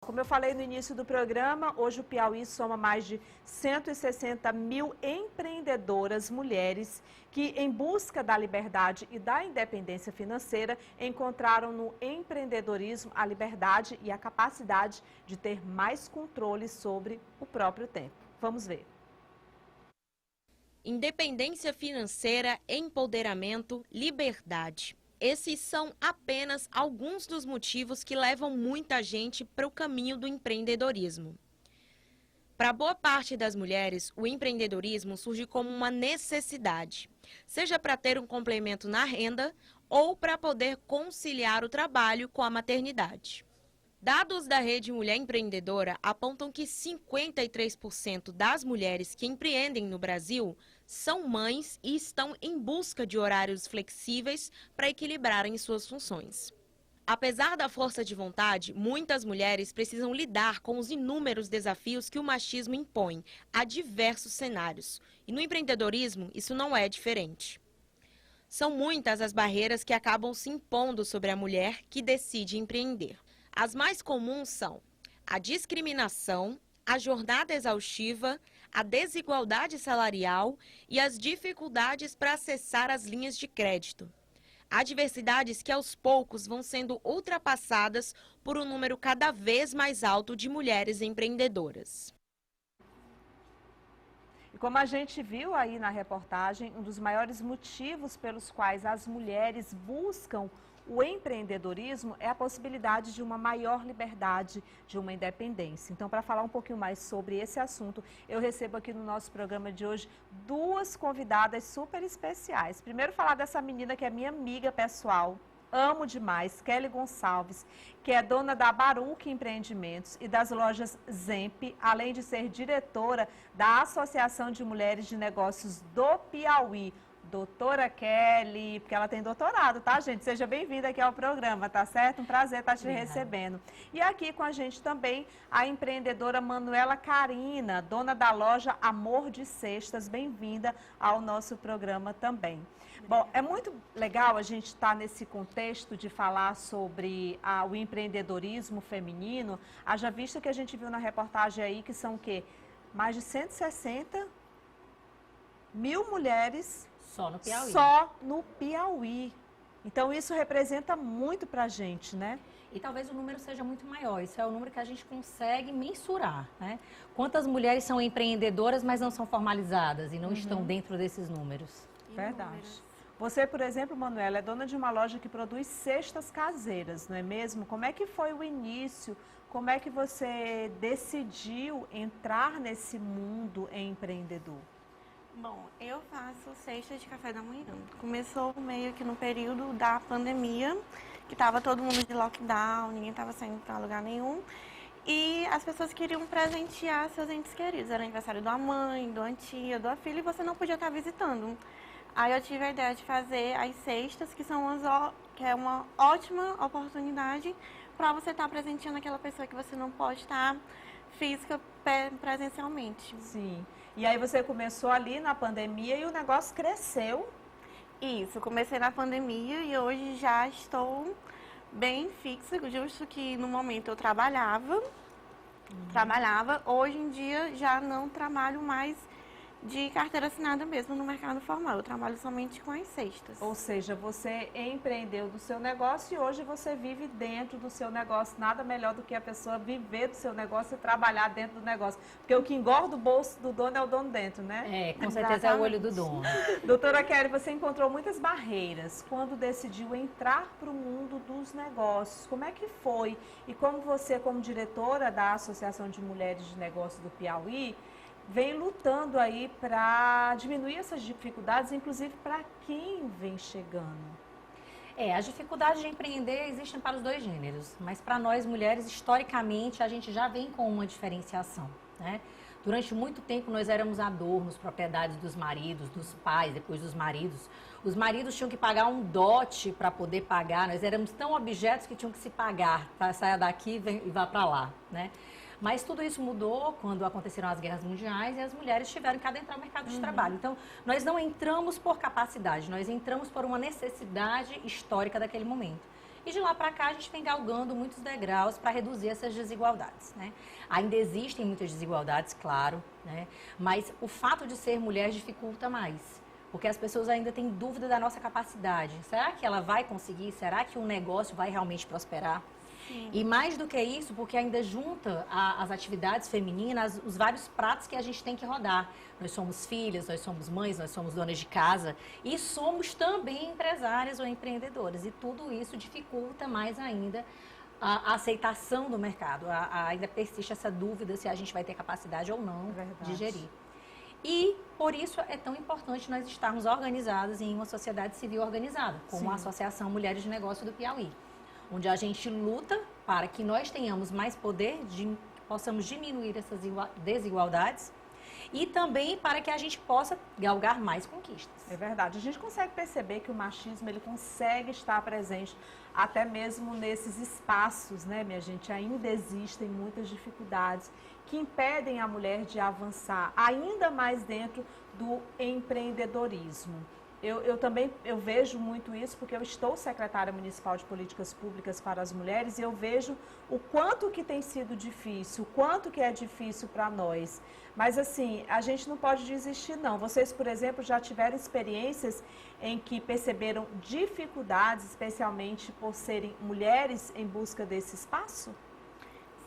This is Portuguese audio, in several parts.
Como eu falei no início do programa, hoje o Piauí soma mais de 160 mil empreendedoras mulheres que, em busca da liberdade e da independência financeira, encontraram no empreendedorismo a liberdade e a capacidade de ter mais controle sobre o próprio tempo. Vamos ver. Independência financeira, empoderamento, liberdade. Esses são apenas alguns dos motivos que levam muita gente para o caminho do empreendedorismo. Para boa parte das mulheres, o empreendedorismo surge como uma necessidade, seja para ter um complemento na renda ou para poder conciliar o trabalho com a maternidade. Dados da Rede Mulher Empreendedora apontam que 53% das mulheres que empreendem no Brasil são mães e estão em busca de horários flexíveis para equilibrarem suas funções. Apesar da força de vontade, muitas mulheres precisam lidar com os inúmeros desafios que o machismo impõe a diversos cenários. E no empreendedorismo, isso não é diferente. São muitas as barreiras que acabam se impondo sobre a mulher que decide empreender. As mais comuns são a discriminação, a jornada exaustiva, a desigualdade salarial e as dificuldades para acessar as linhas de crédito. Adversidades que aos poucos vão sendo ultrapassadas por um número cada vez mais alto de mulheres empreendedoras. E como a gente viu aí na reportagem, um dos maiores motivos pelos quais as mulheres buscam o empreendedorismo é a possibilidade de uma maior liberdade, de uma independência. Então, para falar um pouquinho mais sobre esse assunto, eu recebo aqui no nosso programa de hoje duas convidadas super especiais. Primeiro, falar dessa menina que é minha amiga pessoal, amo demais, Kelly Gonçalves, que é dona da Baruch Empreendimentos e das lojas Zemp, além de ser diretora da Associação de Mulheres de Negócios do Piauí. Doutora Kelly, porque ela tem doutorado, tá, gente? Seja bem-vinda aqui ao programa, tá certo? Um prazer estar te recebendo. E aqui com a gente também a empreendedora Manuela Carina, dona da loja Amor de Cestas. Bem-vinda ao nosso programa também. Bom, é muito legal a gente estar nesse contexto de falar sobre o empreendedorismo feminino. Haja vista que a gente viu na reportagem aí que são o quê? Mais de 160 mil mulheres só no Piauí. Só no Piauí. Então, isso representa muito para a gente, né? E talvez o número seja muito maior. Isso é o número que a gente consegue mensurar, né? Quantas mulheres são empreendedoras, mas não são formalizadas e não estão dentro desses números. Verdade. Você, por exemplo, Manuela, é dona de uma loja que produz cestas caseiras, não é mesmo? Como é que foi o início? Como é que você decidiu entrar nesse mundo empreendedor? Bom, eu faço cesta de café da manhã. Começou meio que no período da pandemia, que estava todo mundo de lockdown, ninguém estava saindo para lugar nenhum. E as pessoas queriam presentear seus entes queridos. Era aniversário da mãe, da tia, da filha, e você não podia estar visitando. Aí eu tive a ideia de fazer as cestas, que é uma ótima oportunidade para você estar presenteando aquela pessoa que você não pode estar física presencialmente. Sim. E aí você começou ali na pandemia e o negócio cresceu. Isso, comecei na pandemia e hoje já estou bem fixa, justo que no momento eu trabalhava, hoje em dia já não trabalho mais de carteira assinada mesmo no mercado formal, eu trabalho somente com as cestas. Ou seja, você empreendeu do seu negócio e hoje você vive dentro do seu negócio. Nada melhor do que a pessoa viver do seu negócio e trabalhar dentro do negócio. Porque o que engorda o bolso do dono é o dono dentro, né? É, com certeza é o olho do dono. Doutora Kelly, você encontrou muitas barreiras quando decidiu entrar para o mundo dos negócios. Como é que foi? E como você, como diretora da Associação de Mulheres de Negócios do Piauí, vem lutando aí para diminuir essas dificuldades, inclusive para quem vem chegando? As dificuldades de empreender existem para os dois gêneros, mas para nós mulheres, historicamente, a gente já vem com uma diferenciação, né? Durante muito tempo nós éramos adornos, propriedades dos maridos, dos pais, depois dos maridos. Os maridos tinham que pagar um dote para poder pagar, nós éramos tão objetos que tinham que se pagar, saia daqui e vá para lá, né? Mas tudo isso mudou quando aconteceram as guerras mundiais e as mulheres tiveram que adentrar o mercado de trabalho. Então, nós não entramos por capacidade, nós entramos por uma necessidade histórica daquele momento. E de lá para cá a gente vem galgando muitos degraus para reduzir essas desigualdades, né? Ainda existem muitas desigualdades, claro, né? Mas o fato de ser mulher dificulta mais. Porque as pessoas ainda têm dúvida da nossa capacidade. Será que ela vai conseguir? Será que o negócio vai realmente prosperar? Sim. E mais do que isso, porque ainda junta as atividades femininas, os vários pratos que a gente tem que rodar. Nós somos filhas, nós somos mães, nós somos donas de casa e somos também empresárias ou empreendedoras. E tudo isso dificulta mais ainda a aceitação do mercado. Ainda persiste essa dúvida se a gente vai ter capacidade ou não de gerir. E por isso é tão importante nós estarmos organizadas em uma sociedade civil organizada, como a Associação Mulheres de Negócio do Piauí, onde a gente luta para que nós tenhamos mais poder, possamos diminuir essas desigualdades e também para que a gente possa galgar mais conquistas. É verdade. A gente consegue perceber que o machismo ele consegue estar presente até mesmo nesses espaços, né, minha gente? Ainda existem muitas dificuldades que impedem a mulher de avançar ainda mais dentro do empreendedorismo. Eu também vejo muito isso porque eu estou secretária municipal de políticas públicas para as mulheres e eu vejo o quanto que tem sido difícil, o quanto que é difícil para nós. Mas assim, a gente não pode desistir não. Vocês, por exemplo, já tiveram experiências em que perceberam dificuldades, especialmente por serem mulheres em busca desse espaço?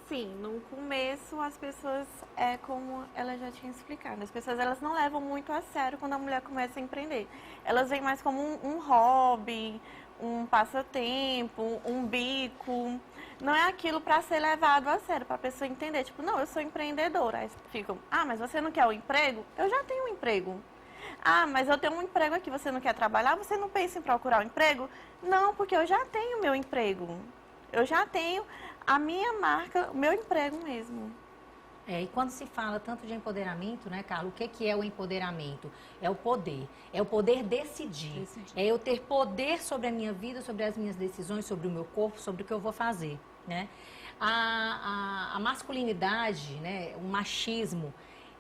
Sim, no começo as pessoas, como ela já tinha explicado, as pessoas elas não levam muito a sério quando a mulher começa a empreender. Elas veem mais como um hobby, um passatempo, um bico. Não é aquilo para ser levado a sério, para a pessoa entender, tipo, não, eu sou empreendedora. Aí ficam, mas você não quer um emprego? Eu já tenho um emprego. Mas eu tenho um emprego aqui, você não quer trabalhar? Você não pensa em procurar um emprego? Não, porque eu já tenho meu emprego. Eu já tenho a minha marca, o meu emprego mesmo. E quando se fala tanto de empoderamento, né, Carla, o que é o empoderamento? É o poder decidir. É eu ter poder sobre a minha vida, sobre as minhas decisões, sobre o meu corpo, sobre o que eu vou fazer, né? A masculinidade, né, o machismo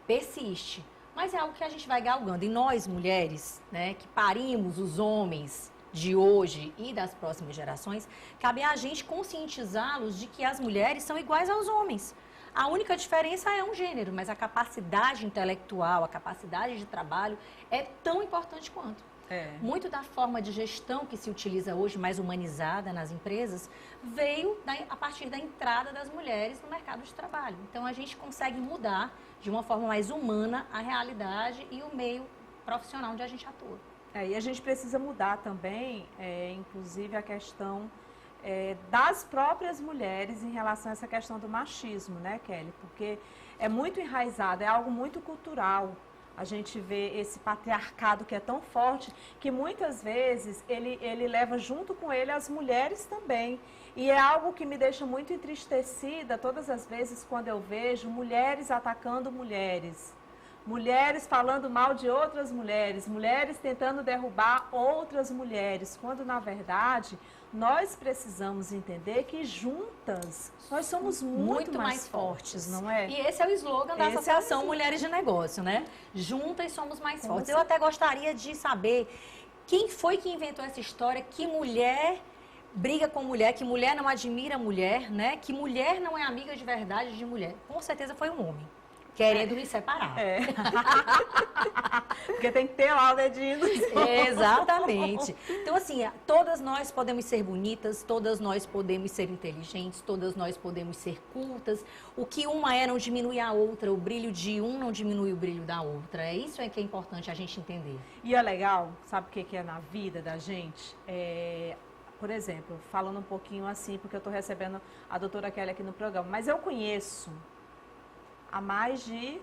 persiste, mas é algo que a gente vai galgando. E nós, mulheres, né, que parimos os homens de hoje e das próximas gerações, cabe a gente conscientizá-los de que as mulheres são iguais aos homens. A única diferença é um gênero, mas a capacidade intelectual, a capacidade de trabalho é tão importante quanto. Muito da forma de gestão que se utiliza hoje, mais humanizada nas empresas, veio a partir da entrada das mulheres no mercado de trabalho. Então, a gente consegue mudar de uma forma mais humana a realidade e o meio profissional onde a gente atua. E a gente precisa mudar também, inclusive, a questão das próprias mulheres em relação a essa questão do machismo, né, Kelly? Porque é muito enraizado, é algo muito cultural. A gente vê esse patriarcado que é tão forte que muitas vezes ele leva junto com ele as mulheres também. E é algo que me deixa muito entristecida todas as vezes quando eu vejo mulheres atacando mulheres. Mulheres falando mal de outras mulheres, mulheres tentando derrubar outras mulheres, quando na verdade nós precisamos entender que juntas nós somos muito mais fortes, não é? E esse é o slogan da Associação Mulheres de Negócio, né? Juntas somos mais fortes. Eu até gostaria de saber quem foi que inventou essa história, que mulher briga com mulher, que mulher não admira mulher, né? Que mulher não é amiga de verdade de mulher. Com certeza foi um homem. Querendo nos separar. Porque tem que ter lá o dedinho. Exatamente. Então, assim, todas nós podemos ser bonitas, todas nós podemos ser inteligentes, todas nós podemos ser cultas. O que uma não diminui a outra, o brilho de um não diminui o brilho da outra. É isso que é importante a gente entender. E é legal, sabe o que é na vida da gente? Por exemplo, falando um pouquinho assim, porque eu estou recebendo a doutora Kelly aqui no programa, mas eu conheço... Há mais de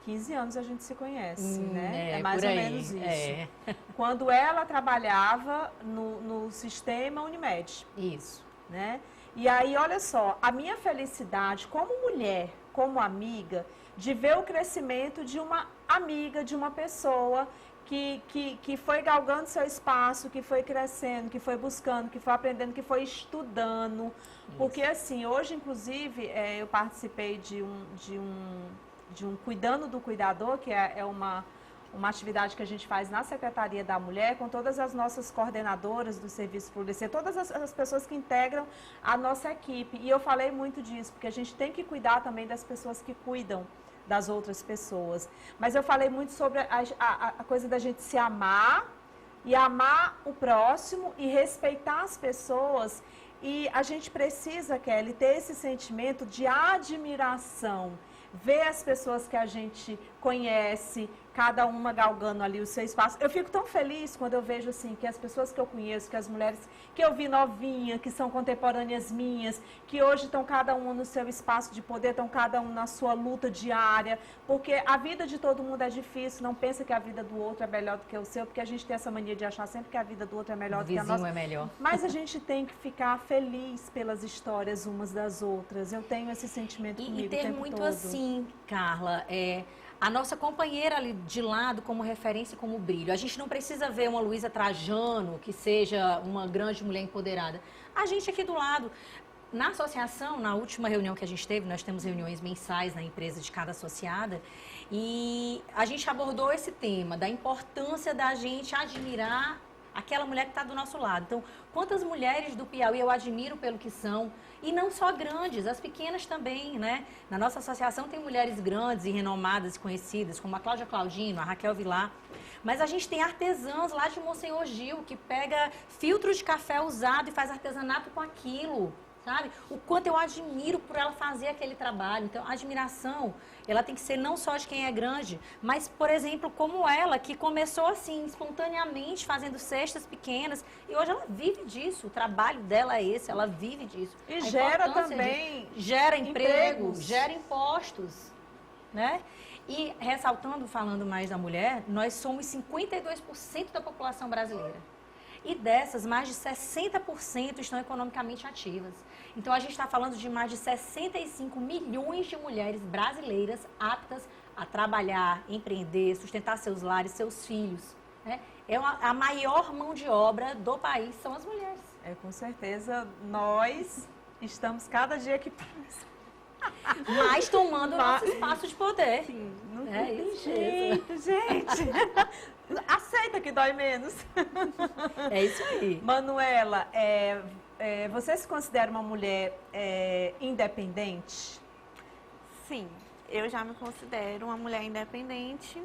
15 anos a gente se conhece, né? É mais ou menos isso. Quando ela trabalhava no sistema Unimed. Isso. Né? E aí, olha só, a minha felicidade como mulher, como amiga, de ver o crescimento de uma amiga, de uma pessoa que foi galgando seu espaço, que foi crescendo, que foi buscando, que foi aprendendo, que foi estudando. Isso. Porque assim, hoje inclusive eu participei de um Cuidando do Cuidador, que é uma atividade que a gente faz na Secretaria da Mulher, com todas as nossas coordenadoras do Serviço Florescer, todas as pessoas que integram a nossa equipe. E eu falei muito disso, porque a gente tem que cuidar também das pessoas que cuidam das outras pessoas. Mas eu falei muito sobre a coisa da gente se amar, e amar o próximo e respeitar as pessoas. E a gente precisa, Kelly, ter esse sentimento de admiração, ver as pessoas que a gente conhece, cada uma galgando ali o seu espaço. Eu fico tão feliz quando eu vejo assim que as pessoas que eu conheço, que as mulheres que eu vi novinha, que são contemporâneas minhas, que hoje estão cada uma no seu espaço de poder, estão cada um na sua luta diária, porque a vida de todo mundo é difícil. Não pensa que a vida do outro é melhor do que o seu, porque a gente tem essa mania de achar sempre que a vida do outro é melhor do que a nossa. O vizinho é melhor. Mas a gente tem que ficar feliz pelas histórias umas das outras. Eu tenho esse sentimento comigo E o ter tempo muito todo. assim, Carla, a nossa companheira ali de lado como referência, como brilho. A gente não precisa ver uma Luísa Trajano, que seja uma grande mulher empoderada. A gente aqui do lado, na associação, na última reunião que a gente teve, nós temos reuniões mensais na empresa de cada associada, e a gente abordou esse tema da importância da gente admirar aquela mulher que está do nosso lado. Então, quantas mulheres do Piauí eu admiro pelo que são, e não só grandes, as pequenas também, né? Na nossa associação tem mulheres grandes e renomadas e conhecidas, como a Cláudia Claudino, a Raquel Vilar, mas a gente tem artesãs lá de Monsenhor Gil, que pega filtro de café usado e faz artesanato com aquilo, sabe? O quanto eu admiro por ela fazer aquele trabalho. Então, a admiração, ela tem que ser não só de quem é grande, mas, por exemplo, como ela, que começou assim, espontaneamente, fazendo cestas pequenas, e hoje ela vive disso, o trabalho dela é esse, ela vive disso. E gera também gera emprego, empregos. gera impostos, né? E, ressaltando, falando mais da mulher, nós somos 52% da população brasileira. E dessas, mais de 60% estão economicamente ativas. Então, a gente está falando de mais de 65 milhões de mulheres brasileiras aptas a trabalhar, empreender, sustentar seus lares, seus filhos, né? A maior mão de obra do país são as mulheres. Com certeza, nós estamos cada dia que Mas tomando o nosso espaço de poder. Sim, não É tem isso jeito, gente. Aceita que dói menos. É isso aí. Manuela, você se considera uma mulher independente? Sim, eu já me considero uma mulher independente,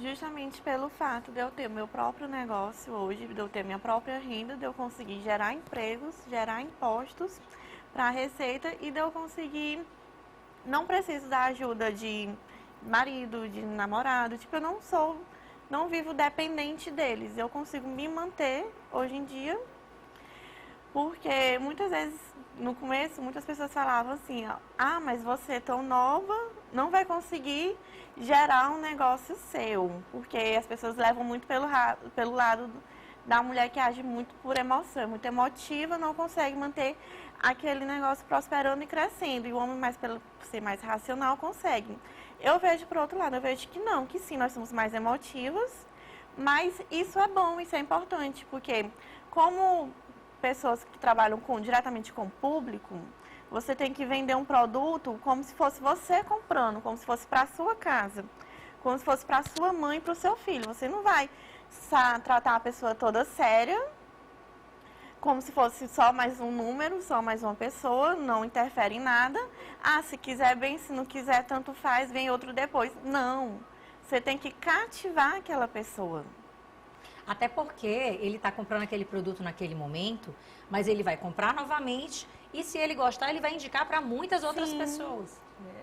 justamente pelo fato de eu ter o meu próprio negócio hoje, de eu ter minha própria renda, de eu conseguir gerar empregos, gerar impostos para a receita e de eu conseguir, não preciso da ajuda de marido, de namorado, tipo, eu não vivo dependente deles, eu consigo me manter hoje em dia, porque muitas vezes, no começo, muitas pessoas falavam assim, mas você é tão nova, não vai conseguir gerar um negócio seu, porque as pessoas levam muito pelo lado da mulher que age muito por emoção, muito emotiva, não consegue manter aquele negócio prosperando e crescendo, e o homem, mais pelo ser mais racional, consegue. Eu vejo por outro lado, eu vejo que não, que sim, nós somos mais emotivas, mas isso é bom, isso é importante, porque como pessoas que trabalham diretamente com o público, você tem que vender um produto como se fosse você comprando, como se fosse para a sua casa, como se fosse para a sua mãe e para o seu filho. Você não vai tratar a pessoa toda séria, como se fosse só mais um número, só mais uma pessoa, não interfere em nada. Se quiser bem, se não quiser, tanto faz, vem outro depois. Não, você tem que cativar aquela pessoa. Até porque ele está comprando aquele produto naquele momento, mas ele vai comprar novamente e se ele gostar, ele vai indicar para muitas outras pessoas.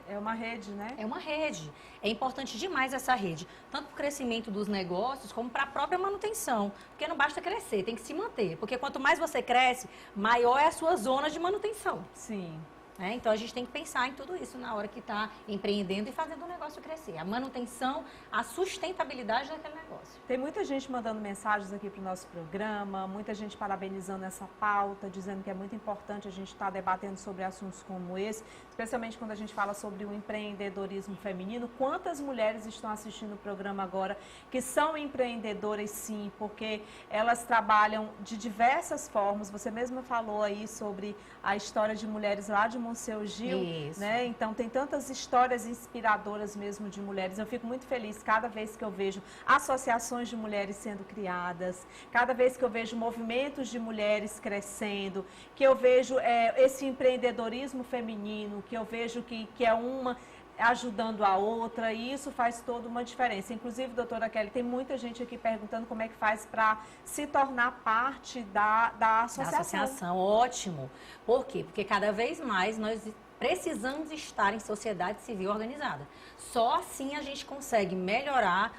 É uma rede, né? É uma rede. É importante demais essa rede, tanto para o crescimento dos negócios, como para a própria manutenção. Porque não basta crescer, tem que se manter. Porque quanto mais você cresce, maior é a sua zona de manutenção. Sim. Então, a gente tem que pensar em tudo isso na hora que está empreendendo e fazendo o negócio crescer. A manutenção, a sustentabilidade daquele negócio. Tem muita gente mandando mensagens aqui para o nosso programa, muita gente parabenizando essa pauta, dizendo que é muito importante a gente estar debatendo sobre assuntos como esse, especialmente quando a gente fala sobre o empreendedorismo feminino. Quantas mulheres estão assistindo o programa agora que são empreendedoras, sim, porque elas trabalham de diversas formas. Você mesma falou aí sobre a história de mulheres lá de chamam o Seu Gil, Isso. né? Então tem tantas histórias inspiradoras mesmo de mulheres. Eu fico muito feliz cada vez que eu vejo associações de mulheres sendo criadas, cada vez que eu vejo movimentos de mulheres crescendo, que eu vejo esse empreendedorismo feminino, que eu vejo que é uma ajudando a outra, e isso faz toda uma diferença. Inclusive, doutora Kelly, tem muita gente aqui perguntando como é que faz para se tornar parte da associação. Da associação, ótimo. Por quê? Porque cada vez mais nós precisamos estar em sociedade civil organizada. Só assim a gente consegue melhorar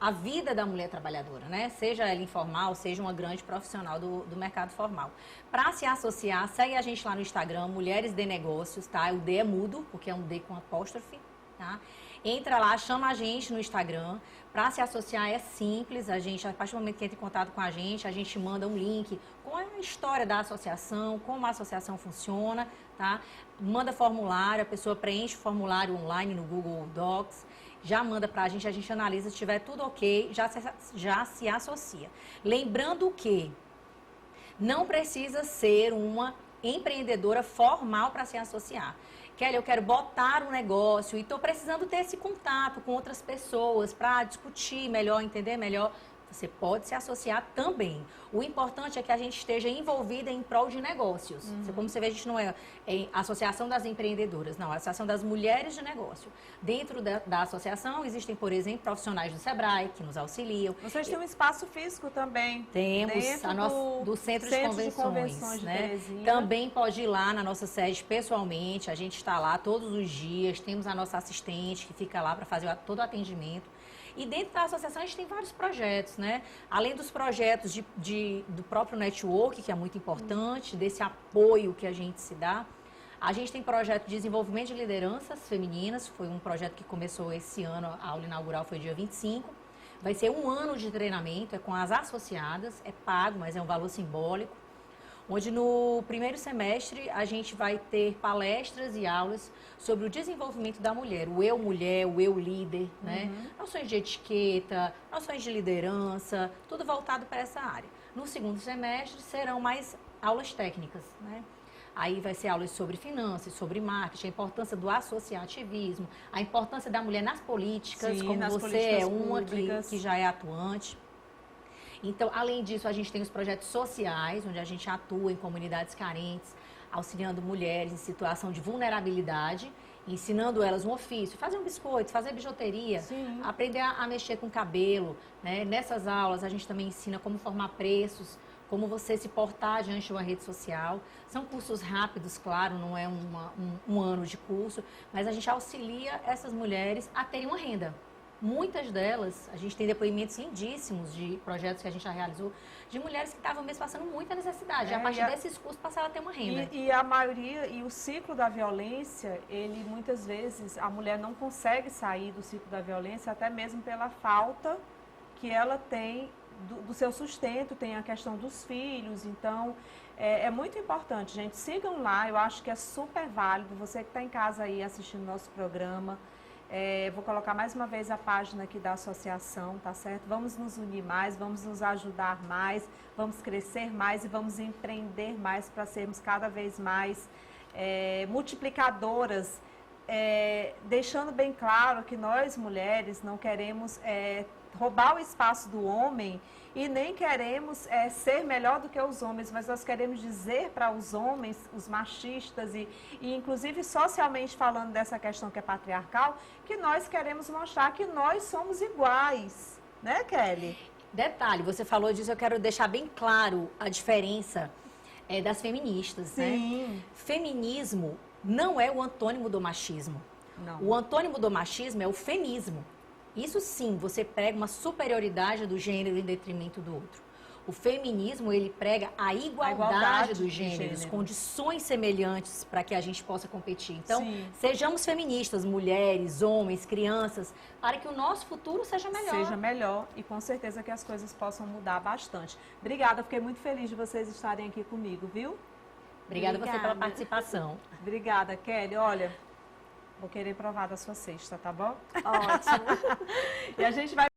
a vida da mulher trabalhadora, né? Seja ela informal, seja uma grande profissional do mercado formal. Para se associar, segue a gente lá no Instagram, Mulheres de Negócios, tá? O D é mudo, porque é um D com apóstrofe, tá? Entra lá, chama a gente no Instagram. Para se associar é simples, a partir do momento que entra em contato com a gente manda um link com a história da associação, como a associação funciona, tá? Manda formulário, a pessoa preenche o formulário online no Google Docs, já manda para a gente analisa, se tiver tudo ok, já se associa. Lembrando que não precisa ser uma empreendedora formal para se associar. Kelly, eu quero botar um negócio e estou precisando ter esse contato com outras pessoas para discutir melhor, entender melhor. Você pode se associar também. O importante é que a gente esteja envolvida em prol de negócios. Como você vê, a gente não é associação das empreendedoras, não, é a associação das mulheres de negócio. Dentro da associação existem, por exemplo, profissionais do Sebrae que nos auxiliam. Vocês têm um espaço físico também. Temos do Centro de Convenções, né? Também pode ir lá na nossa sede pessoalmente. A gente está lá todos os dias. Temos a nossa assistente que fica lá para fazer todo o atendimento. E dentro da associação a gente tem vários projetos, né? Além dos projetos do próprio network, que é muito importante, desse apoio que a gente se dá, a gente tem projeto de desenvolvimento de lideranças femininas, foi um projeto que começou esse ano, a aula inaugural foi dia 25. Vai ser 1 ano de treinamento, é com as associadas, é pago, mas é um valor simbólico. Onde no primeiro semestre a gente vai ter palestras e aulas sobre o desenvolvimento da mulher, o eu mulher, o eu líder, né? Noções de etiqueta, noções de liderança, tudo voltado para essa área. No segundo semestre serão mais aulas técnicas, né? Aí vai ser aulas sobre finanças, sobre marketing, a importância do associativismo, a importância da mulher nas políticas, Sim, como nas você políticas é uma públicas. que já é atuante. Então, além disso, a gente tem os projetos sociais, onde a gente atua em comunidades carentes, auxiliando mulheres em situação de vulnerabilidade, ensinando elas um ofício, fazer um biscoito, fazer bijuteria, Sim. aprender a mexer com cabelo, né? Nessas aulas, a gente também ensina como formar preços, como você se portar diante de uma rede social. São cursos rápidos, claro, não é um ano de curso, mas a gente auxilia essas mulheres a terem uma renda. Muitas delas, a gente tem depoimentos lindíssimos de projetos que a gente já realizou, de mulheres que estavam mesmo passando muita necessidade. E a partir desses cursos passaram a ter uma renda. E a maioria, e o ciclo da violência, ele muitas vezes, a mulher não consegue sair do ciclo da violência, até mesmo pela falta que ela tem do seu sustento, tem a questão dos filhos. Então, é muito importante, gente. Sigam lá, eu acho que é super válido. Você que está em casa aí assistindo nosso programa, vou colocar mais uma vez a página aqui da associação, tá certo? Vamos nos unir mais, vamos nos ajudar mais, vamos crescer mais e vamos empreender mais para sermos cada vez mais multiplicadoras, deixando bem claro que nós, mulheres, não queremos roubar o espaço do homem e nem queremos ser melhor do que os homens, mas nós queremos dizer para os homens, os machistas e inclusive socialmente falando dessa questão que é patriarcal, que nós queremos mostrar que nós somos iguais, né, Kelly? Detalhe, você falou disso, eu quero deixar bem claro a diferença das feministas, Sim. né? Feminismo não é o antônimo do machismo. Não. O antônimo do machismo é o femismo. Isso sim, você prega uma superioridade do gênero em detrimento do outro. O feminismo, ele prega a igualdade dos gêneros, condições semelhantes para que a gente possa competir. Então, sim, sejamos feministas, mulheres, homens, crianças, para que o nosso futuro seja melhor. Seja melhor e com certeza que as coisas possam mudar bastante. Obrigada, fiquei muito feliz de vocês estarem aqui comigo, viu? Obrigada a você pela participação. Obrigada, Kelly. Olha, vou querer provar da sua cesta, tá bom? Ótimo. E a gente vai